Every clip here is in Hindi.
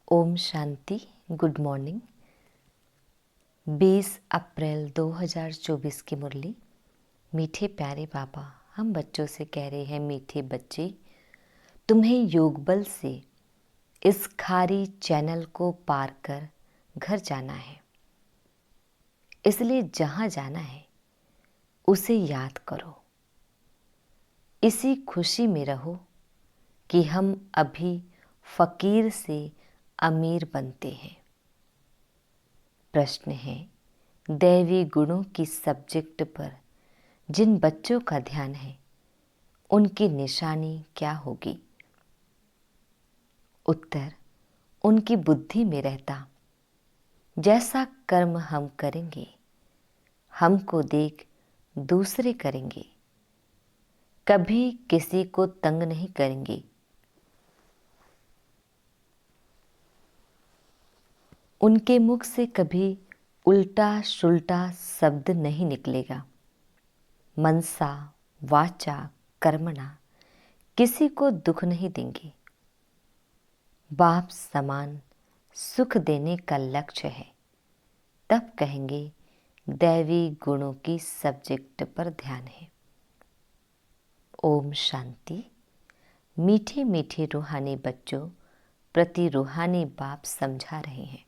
ओम शांति। Good morning. 20 अप्रैल 2024 की मुरली। मीठे प्यारे बाबा, हम बच्चों से कह रहे हैं, मीठे बच्चे, तुम्हें योग बल से इस खारी चैनल को पार कर घर जाना है। इसलिए जहाँ जाना है उसे याद करो। इसी खुशी में रहो कि हम अभी फकीर से अमीर बनते हैं। प्रश्न है, दैवी गुणों की सब्जेक्ट पर जिन बच्चों का ध्यान है उनकी निशानी क्या होगी? उत्तर, उनकी बुद्धि में रहता जैसा कर्म हम करेंगे, हमको देख दूसरे करेंगे। कभी किसी को तंग नहीं करेंगे। उनके मुख से कभी उल्टा सुल्टा शब्द नहीं निकलेगा। मनसा वाचा कर्मणा किसी को दुख नहीं देंगे। बाप समान सुख देने का लक्ष्य है। तब कहेंगे दैवी गुणों की सब्जेक्ट पर ध्यान है। ओम शांति। मीठे मीठे रूहानी बच्चों प्रति रूहानी बाप समझा रहे हैं,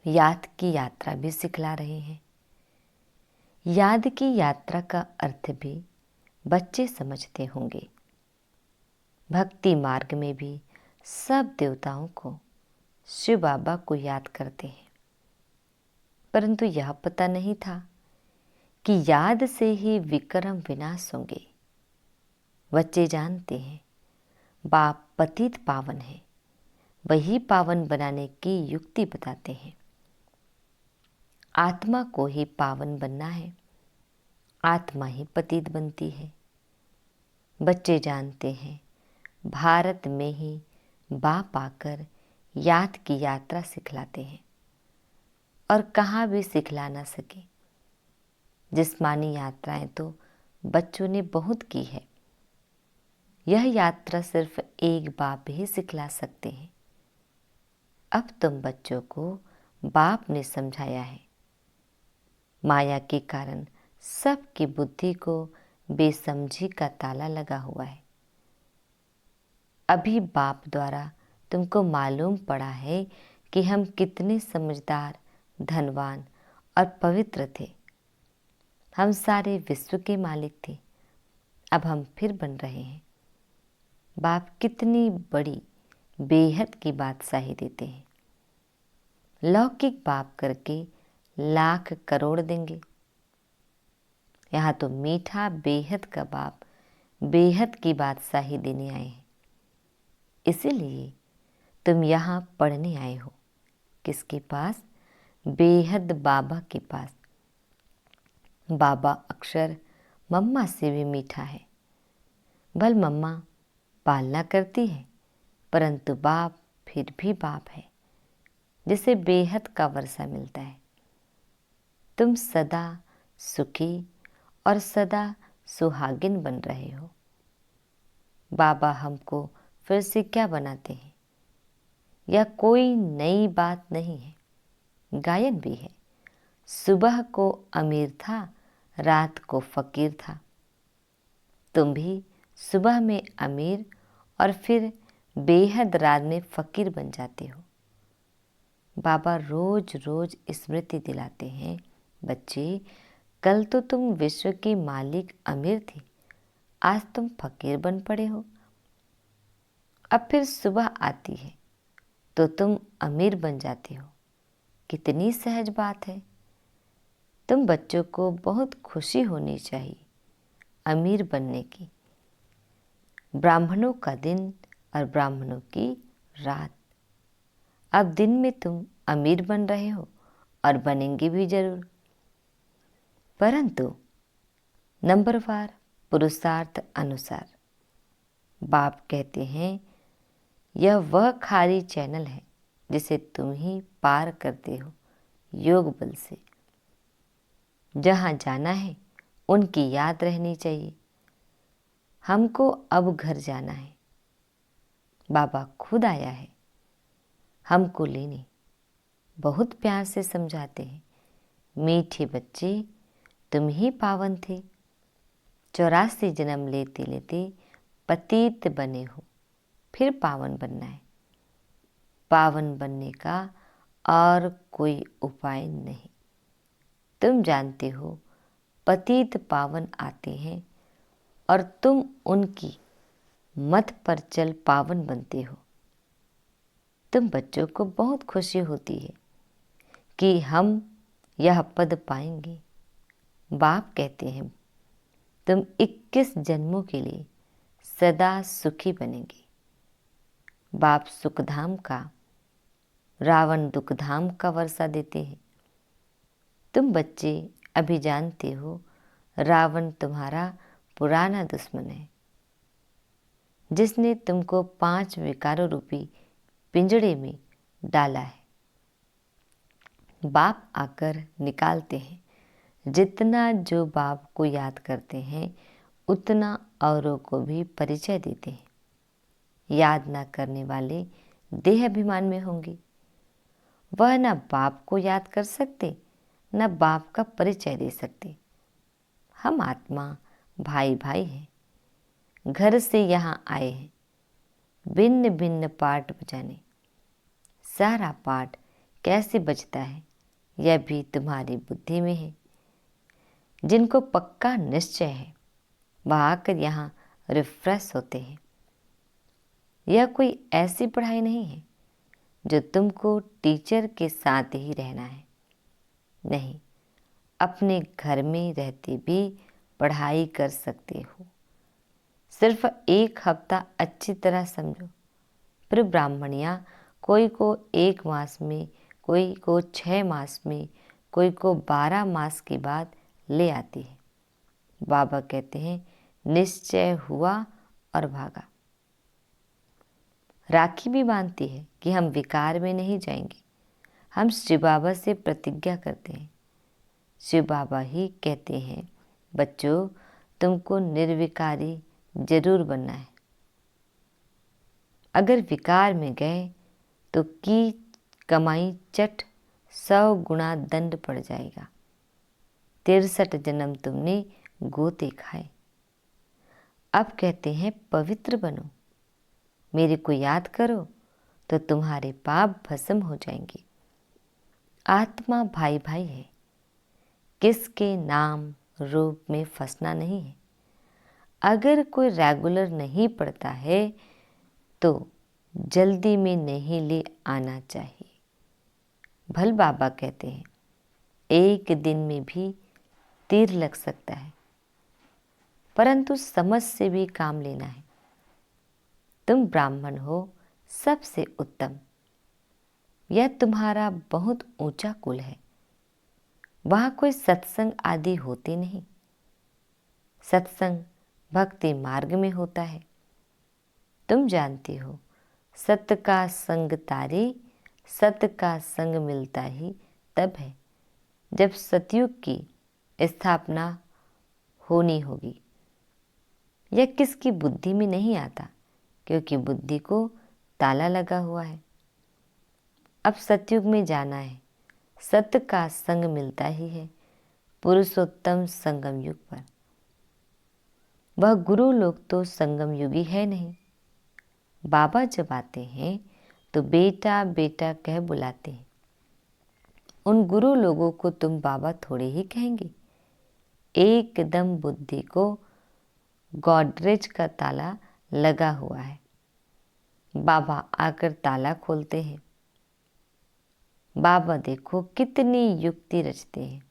याद की यात्रा भी सिखला रहे हैं। याद की यात्रा का अर्थ भी बच्चे समझते होंगे। भक्ति मार्ग में भी सब देवताओं को शिव बाबा को याद करते हैं, परंतु यह पता नहीं था कि याद से ही विक्रम विनाश होंगे। बच्चे जानते हैं बाप पतित पावन है, वही पावन बनाने की युक्ति बताते हैं। आत्मा को ही पावन बनना है, आत्मा ही पतित बनती है। बच्चे जानते हैं भारत में ही बाप आकर याद की यात्रा सिखलाते हैं और कहाँ भी सिखला ना सके। जिस्मानी यात्राएं तो बच्चों ने बहुत की है, यह यात्रा सिर्फ एक बाप ही सिखला सकते हैं। अब तुम बच्चों को बाप ने समझाया है। माया के कारण सबकी बुद्धि को बेसमझी का ताला लगा हुआ है। अभी बाप द्वारा तुमको मालूम पड़ा है कि हम कितने समझदार, धनवान और पवित्र थे। हम सारे विश्व के मालिक थे, अब हम फिर बन रहे हैं। बाप कितनी बड़ी बेहद की बादशाही देते हैं। लौकिक बाप करके लाख करोड़ देंगे। यहाँ तो मीठा बेहद का बाप बेहद की बादशाही देने आए हैं। इसीलिए तुम यहाँ पढ़ने आए हो। किसके पास? बेहद बाबा के पास। बाबा अक्षर मम्मा से भी मीठा है। भल मम्मा पालना करती है, परंतु बाप फिर भी बाप है, जिसे बेहद का वर्षा मिलता है। तुम सदा सुखी और सदा सुहागिन बन रहे हो। बाबा हमको फिर से क्या बनाते हैं? यह कोई नई बात नहीं है, गायन भी है। सुबह को अमीर था, रात को फकीर था। तुम भी सुबह में अमीर और फिर बेहद रात में फकीर बन जाते हो। बाबा रोज रोज स्मृति दिलाते हैं, बच्चे, कल तो तुम विश्व के मालिक अमीर थे, आज तुम फकीर बन पड़े हो। अब फिर सुबह आती है तो तुम अमीर बन जाते हो। कितनी सहज बात है। तुम बच्चों को बहुत खुशी होनी चाहिए अमीर बनने की। ब्राह्मणों का दिन और ब्राह्मणों की रात। अब दिन में तुम अमीर बन रहे हो और बनेंगे भी जरूर, परंतु नंबरवार पुरुषार्थ अनुसार। बाप कहते हैं यह वह खारी चैनल है जिसे तुम ही पार करते हो योग बल से। जहाँ जाना है उनकी याद रहनी चाहिए। हमको अब घर जाना है। बाबा खुद आया है, हमको लेने बहुत प्यार से समझाते हैं, मीठे बच्चे तुम ही पावन थे, 84 जन्म लेते लेते पतित बने हो, फिर पावन बनना है। पावन बनने का और कोई उपाय नहीं। तुम जानते हो पतित पावन आते हैं और तुम उनकी मत पर चल पावन बनते हो। तुम बच्चों को बहुत खुशी होती है कि हम यह पद पाएंगे। बाप कहते हैं तुम 21 जन्मों के लिए सदा सुखी बनेंगे। बाप सुखधाम का, रावण दुखधाम का वर्षा देते हैं। तुम बच्चे अभी जानते हो रावण तुम्हारा पुराना दुश्मन है, जिसने तुमको 5 विकारों रूपी पिंजड़े में डाला है। बाप आकर निकालते हैं। जितना जो बाप को याद करते हैं उतना औरों को भी परिचय देते हैं। याद ना करने वाले देह अभिमान में होंगे। वह न बाप को याद कर सकते, न बाप का परिचय दे सकते। हम आत्मा भाई भाई हैं, घर से यहाँ आए हैं भिन्न भिन्न पाठ बजाने। सारा पाठ कैसे बजता है यह भी तुम्हारी बुद्धि में है। जिनको पक्का निश्चय है वह आकर यहाँ रिफ्रेश होते हैं। यह कोई ऐसी पढ़ाई नहीं है जो तुमको टीचर के साथ ही रहना है। नहीं, अपने घर में रहते भी पढ़ाई कर सकते हो। सिर्फ 1 हफ्ता अच्छी तरह समझो। फिर ब्राह्मणियाँ कोई को 1 मास में, कोई को 6 मास में, कोई को 12 मास के बाद ले आती है। बाबा कहते हैं निश्चय हुआ और भागा। राखी भी बांधती है कि हम विकार में नहीं जाएंगे। हम शिव बाबा से प्रतिज्ञा करते हैं। शिव बाबा ही कहते हैं बच्चों तुमको निर्विकारी जरूर बनना है। अगर विकार में गए तो की कमाई चट 100 गुना दंड पड़ जाएगा। 63 जन्म तुमने गोते खाए। अब कहते हैं पवित्र बनो, मेरे को याद करो तो तुम्हारे पाप भस्म हो जाएंगे। आत्मा भाई भाई है, किसके नाम रूप में फंसना नहीं है। अगर कोई रेगुलर नहीं पढ़ता है तो जल्दी में नहीं ले आना चाहिए। भल बाबा कहते हैं 1 दिन में भी तीर लग सकता है, परंतु समझ से भी काम लेना है। तुम ब्राह्मण हो सबसे उत्तम। यह तुम्हारा बहुत ऊंचा कुल है। वहाँ कोई सत्संग आदि होते नहीं। सत्संग भक्ति मार्ग में होता है। तुम जानते हो सत्य का संग तारे, सत्य का संग मिलता ही तब है जब सतयुग की स्थापना होनी होगी। यह किसकी बुद्धि में नहीं आता, क्योंकि बुद्धि को ताला लगा हुआ है। अब सतयुग में जाना है। सत्य का संग मिलता ही है पुरुषोत्तम संगम युग पर। वह गुरु लोग तो संगम युगी है नहीं। बाबा जब आते हैं तो बेटा बेटा कह बुलाते हैं। उन गुरु लोगों को तुम बाबा थोड़े ही कहेंगे। एकदम बुद्धि को गॉडरेज का ताला लगा हुआ है। बाबा आकर ताला खोलते हैं। बाबा देखो कितनी युक्ति रचते हैं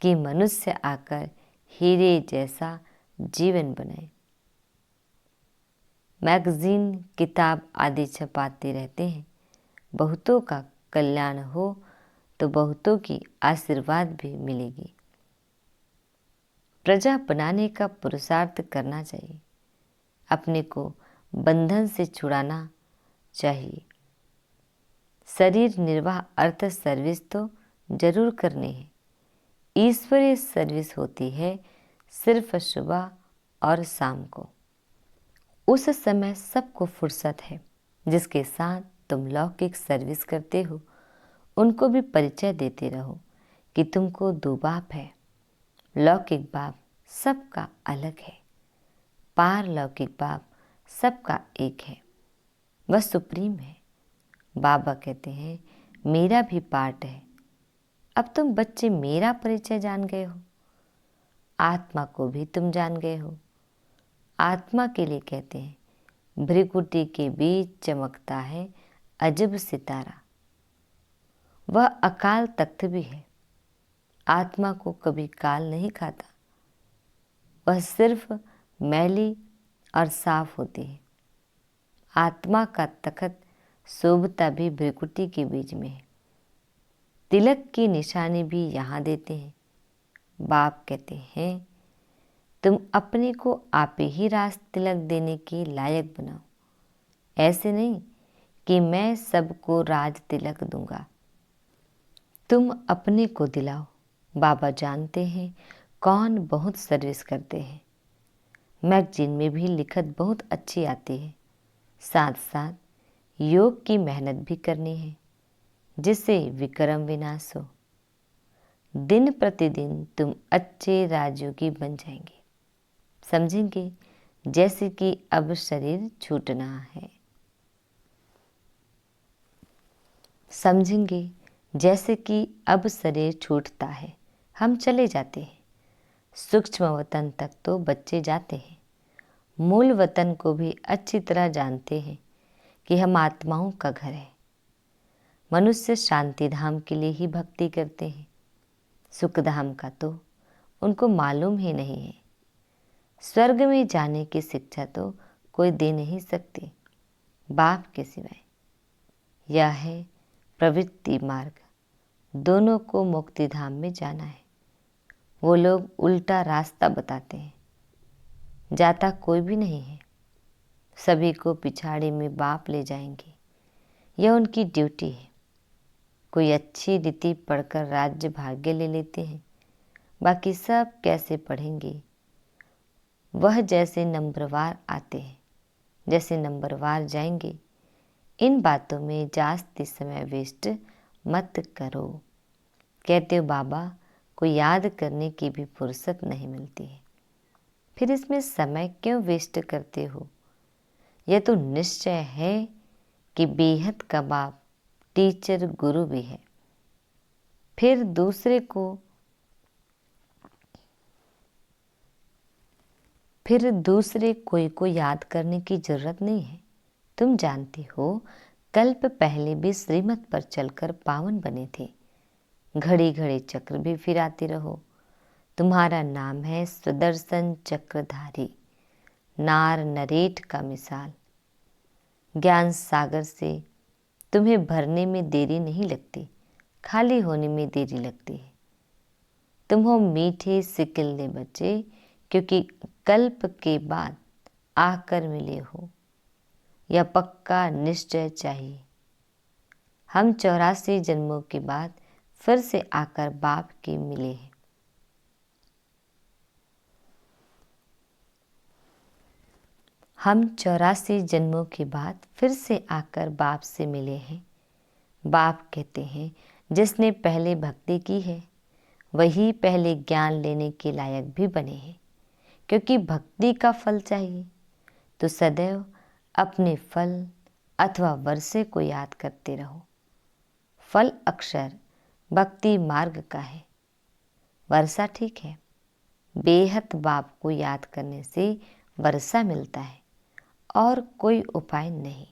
कि मनुष्य आकर हीरे जैसा जीवन बनाए। मैगजीन किताब आदि छपाते रहते हैं। बहुतों का कल्याण हो तो बहुतों की आशीर्वाद भी मिलेगी। प्रजा बनाने का पुरुषार्थ करना चाहिए। अपने को बंधन से छुड़ाना चाहिए। शरीर निर्वाह अर्थ सर्विस तो जरूर करनी है। ईश्वरीय सर्विस होती है सिर्फ सुबह और शाम को। उस समय सबको फुर्सत है जिसके साथ तुम लौकिक सर्विस करते हो उनको भी परिचय देते रहो कि तुमको दो बाप है। लौकिक बाप सबका अलग है, पारलौकिक बाप सबका एक है, वह सुप्रीम है। बाबा कहते हैं मेरा भी पार्ट है। अब तुम बच्चे मेरा परिचय जान गए हो, आत्मा को भी तुम जान गए हो। आत्मा के लिए कहते हैं भ्रिकुटी के बीच चमकता है अजब सितारा। वह अकाल तख्त भी है। आत्मा को कभी काल नहीं खाता, वह सिर्फ मैली और साफ होती है। आत्मा का तख्त शोभता भी भ्रिकुटी के बीच में है। तिलक की निशानी भी यहाँ देते हैं। बाप कहते हैं तुम अपने को आप ही राज तिलक देने के लायक बनाओ। ऐसे नहीं कि मैं सबको राज तिलक दूंगा, तुम अपने को दिलाओ। बाबा जानते हैं कौन बहुत सर्विस करते हैं। मैगजीन में भी लिखत बहुत अच्छी आती है। साथ साथ योग की मेहनत भी करनी है जिससे विक्रम विनाश हो। दिन प्रतिदिन तुम अच्छे राजयोगी बन जाएंगे। समझेंगे जैसे कि अब शरीर छूटना है। समझेंगे जैसे कि अब शरीर छूटता है, हम चले जाते हैं। सूक्ष्म वतन तक तो बच्चे जाते हैं। मूल वतन को भी अच्छी तरह जानते हैं कि हम आत्माओं का घर है। मनुष्य शांति धाम के लिए ही भक्ति करते हैं, सुख धाम का तो उनको मालूम ही नहीं है। स्वर्ग में जाने की शिक्षा तो कोई दे नहीं सकती बाप के सिवाय। यह है प्रवृत्ति मार्ग, दोनों को मुक्ति धाम में जाना है। वो लोग उल्टा रास्ता बताते हैं, जाता कोई भी नहीं है। सभी को पिछाड़ी में बाप ले जाएंगे, यह उनकी ड्यूटी है। कोई अच्छी रीति पढ़कर राज्य भाग्य ले लेते हैं, बाकी सब कैसे पढ़ेंगे। वह जैसे नंबरवार आते हैं जैसे नंबरवार जाएंगे। इन बातों में जास्ती समय वेस्ट मत करो। कहते हो बाबा को याद करने की भी फुर्सत नहीं मिलती है, फिर इसमें समय क्यों वेस्ट करते हो। यह तो निश्चय है कि बेहद का बाप टीचर गुरु भी है। फिर दूसरे कोई को याद करने की जरूरत नहीं है। तुम जानती हो कल्प पहले भी श्रीमत पर चलकर पावन बने थे। घड़ी घड़ी चक्र भी फिराते रहो। तुम्हारा नाम है सुदर्शन चक्रधारी, नार नरेट का मिसाल। ज्ञान सागर से तुम्हें भरने में देरी नहीं लगती, खाली होने में देरी लगती है। तुम हो मीठे सिकिलने बच्चे, क्योंकि कल्प के बाद आकर मिले हो। यह पक्का निश्चय चाहिए। हम 84 जन्मों के बाद फिर से आकर बाप के मिले हैं। हम 84 जन्मों के बाद फिर से आकर बाप से मिले हैं। बाप कहते हैं जिसने पहले भक्ति की है वही पहले ज्ञान लेने के लायक भी बने हैं। क्योंकि भक्ति का फल चाहिए तो सदैव अपने फल अथवा वर्षे को याद करते रहो। फल अक्षर भक्ति मार्ग का है, वर्षा ठीक है। बेहद बाप को याद करने से वर्षा मिलता है और कोई उपाय नहीं।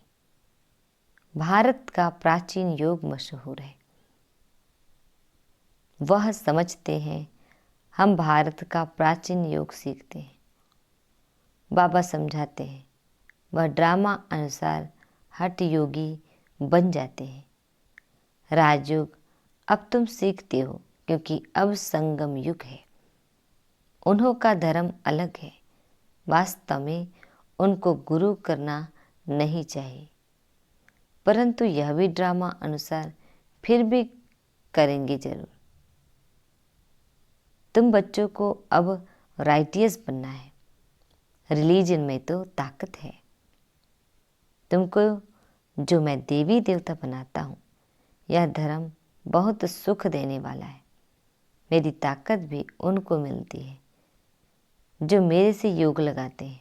भारत का प्राचीन योग मशहूर है। वह समझते हैं हम भारत का प्राचीन योग सीखते हैं। बाबा समझाते हैं वह ड्रामा अनुसार हठ योगी बन जाते हैं। राजयोग अब तुम सीखते हो क्योंकि अब संगम युग है। उन्हों का धर्म अलग है। वास्तव में उनको गुरु करना नहीं चाहिए, परंतु यह भी ड्रामा अनुसार फिर भी करेंगे जरूर। तुम बच्चों को अब राइटियस बनना है। रिलीजन में तो ताकत है। तुमको जो मैं देवी देवता बनाता हूँ, यह धर्म बहुत सुख देने वाला है। मेरी ताकत भी उनको मिलती है जो मेरे से योग लगाते हैं।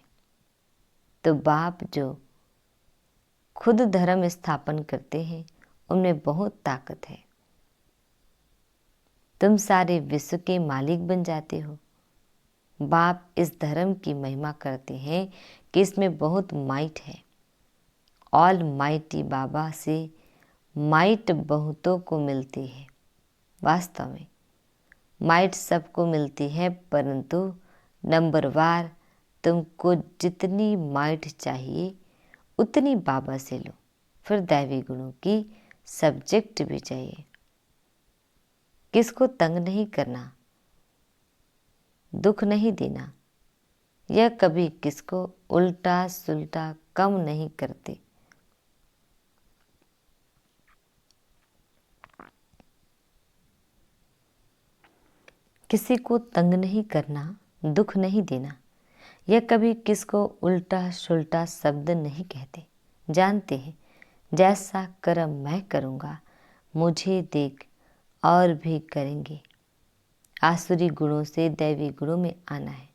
तो बाप जो खुद धर्म स्थापन करते हैं, उनमें बहुत ताकत है। तुम सारे विश्व के मालिक बन जाते हो। बाप इस धर्म की महिमा करते हैं कि इसमें बहुत माइट है। ऑल माइटी बाबा से माइट बहुतों को मिलती है। वास्तव में माइट सबको मिलती है, परंतु नंबरवार तुमको जितनी माइट चाहिए उतनी बाबा से लो। फिर दैवी गुणों की सब्जेक्ट भी चाहिए। किसको तंग नहीं करना, दुख नहीं देना, यह कभी किसको उल्टा सुल्टा कम नहीं करते। किसी को तंग नहीं करना, दुख नहीं देना, यह कभी किसको उल्टा सुल्टा शब्द नहीं कहते। जानते हैं जैसा कर्म मैं करूँगा, मुझे देख और भी करेंगे। आसुरी गुणों से दैवी गुणों में आना है।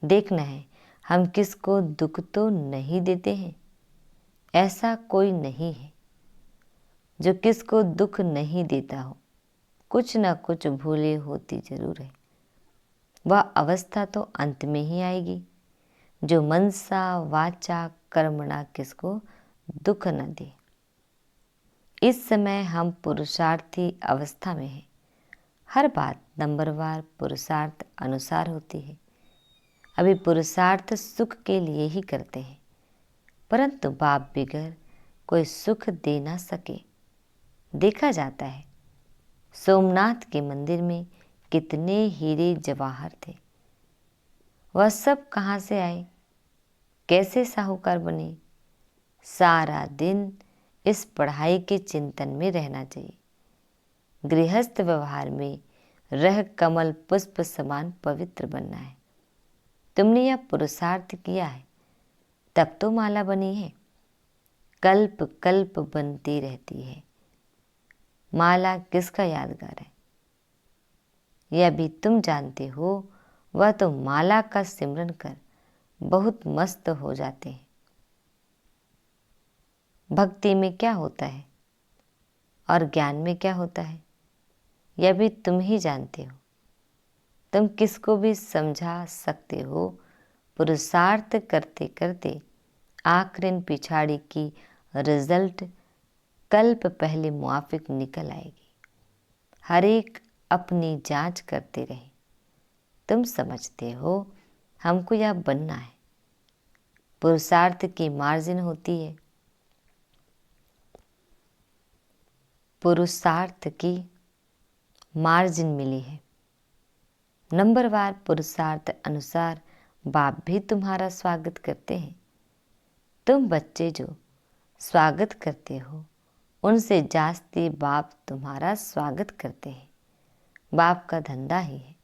देखना है हम किसको दुख तो नहीं देते हैं। ऐसा कोई नहीं है जो किसको दुख नहीं देता हो। कुछ न कुछ भूले होती जरूर है। वह अवस्था तो अंत में ही आएगी जो मनसा वाचा कर्मणा किसको दुख न दे। इस समय हम पुरुषार्थी अवस्था में हैं। हर बात नंबरवार पुरुषार्थ अनुसार होती है। अभी पुरुषार्थ सुख के लिए ही करते हैं, परंतु बाप बिगर कोई सुख दे ना सके। देखा जाता है सोमनाथ के मंदिर में कितने हीरे जवाहर थे। वह सब कहाँ से आए, कैसे साहूकार बने। सारा दिन इस पढ़ाई के चिंतन में रहना चाहिए। गृहस्थ व्यवहार में रह कमल पुष्प समान पवित्र बनना है। तुमने यह पुरुषार्थ किया है, तब तो माला बनी है। कल्प कल्प बनती रहती है। माला किसका यादगार है, यह भी तुम जानते हो। वह तो माला का सिमरन कर बहुत मस्त हो जाते हैं। भक्ति में क्या होता है और ज्ञान में क्या होता है, यह भी तुम ही जानते हो। तुम किसको भी समझा सकते हो। पुरुषार्थ करते करते आखिरन पिछाड़ी की रिजल्ट कल्प पहले मुआफिक निकल आएगी। हर एक अपनी जांच करते रहे। तुम समझते हो हमको यह बनना है। पुरुषार्थ की मार्जिन होती है। पुरुषार्थ की मार्जिन मिली है। नंबरवार पुरुषार्थ अनुसार बाप भी तुम्हारा स्वागत करते हैं। तुम बच्चे जो स्वागत करते हो, उनसे जास्ती बाप तुम्हारा स्वागत करते हैं। बाप का धंधा ही है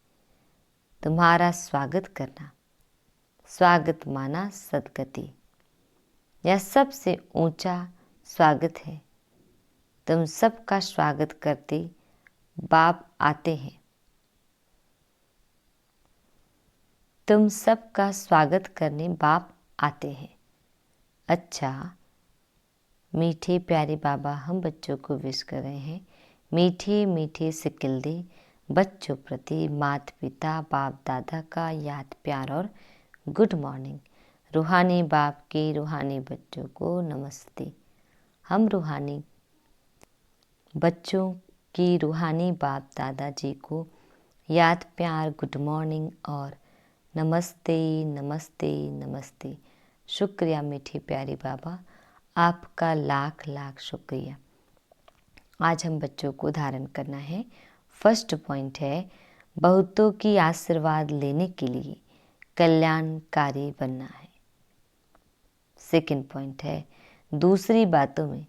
तुम्हारा स्वागत करना। स्वागत माना सदगति, यह सबसे ऊंचा स्वागत है। तुम सबका स्वागत करते बाप आते हैं। तुम सबका स्वागत करने बाप आते हैं। अच्छा, मीठे प्यारे बाबा हम बच्चों को विश कर रहे हैं। मीठे मीठे सिकिल दे बच्चों प्रति माता पिता बाप दादा का याद प्यार और गुड मॉर्निंग। रूहानी बाप के रूहानी बच्चों को नमस्ते। हम रूहानी बच्चों की रूहानी बाप दादाजी को याद प्यार गुड मॉर्निंग और नमस्ते नमस्ते नमस्ते। शुक्रिया मीठे प्यारे बाबा, आपका लाख लाख शुक्रिया। आज हम बच्चों को धारण करना है। फर्स्ट पॉइंट है बहुतों की आशीर्वाद लेने के लिए कल्याणकारी बनना है। सेकंड पॉइंट है दूसरी बातों में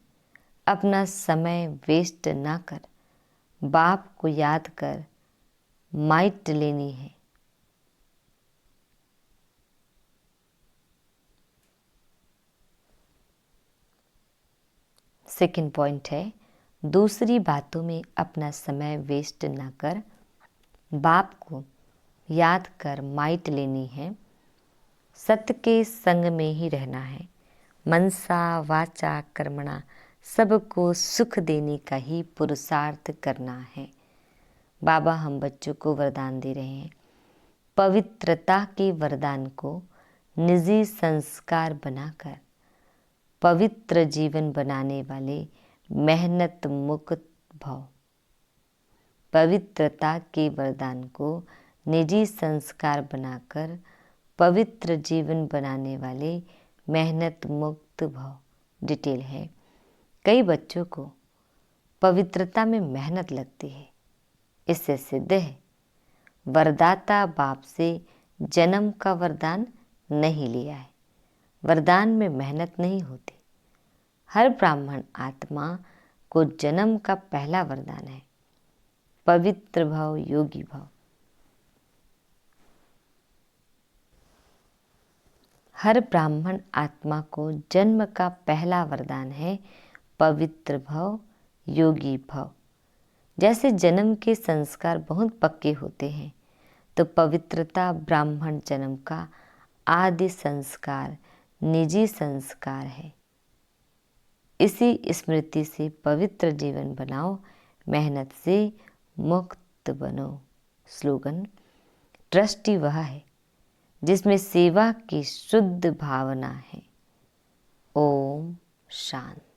अपना समय वेस्ट ना कर बाप को याद कर माइट लेनी है। सेकंड पॉइंट है, दूसरी बातों में अपना समय वेस्ट ना कर, बाप को याद कर माइट लेनी है, सत्य के संग में ही रहना है, मनसा वाचा कर्मणा सबको सुख देने का ही पुरुषार्थ करना है। बाबा हम बच्चों को वरदान दे रहे हैं, पवित्रता के वरदान को निजी संस्कार बनाकर पवित्र जीवन बनाने वाले मेहनत मुक्त भव। पवित्रता के वरदान को निजी संस्कार बनाकर पवित्र जीवन बनाने वाले मेहनत मुक्त भव। डिटेल है, कई बच्चों को पवित्रता में मेहनत लगती है। इससे सिद्ध है वरदाता बाप से जन्म का वरदान नहीं लिया है। वरदान में मेहनत नहीं होती। हर ब्राह्मण आत्मा को जन्म का पहला वरदान है पवित्र भव, योगी भव। हर ब्राह्मण आत्मा को जन्म का पहला वरदान है पवित्र भव, योगी भव। जैसे जन्म के संस्कार बहुत पक्के होते हैं, तो पवित्रता ब्राह्मण जन्म का आदि संस्कार निजी संस्कार है। इसी स्मृति से पवित्र जीवन बनाओ, मेहनत से मुक्त बनो। स्लोगन, ट्रस्टी वह है जिसमें सेवा की शुद्ध भावना है। ओम शांति।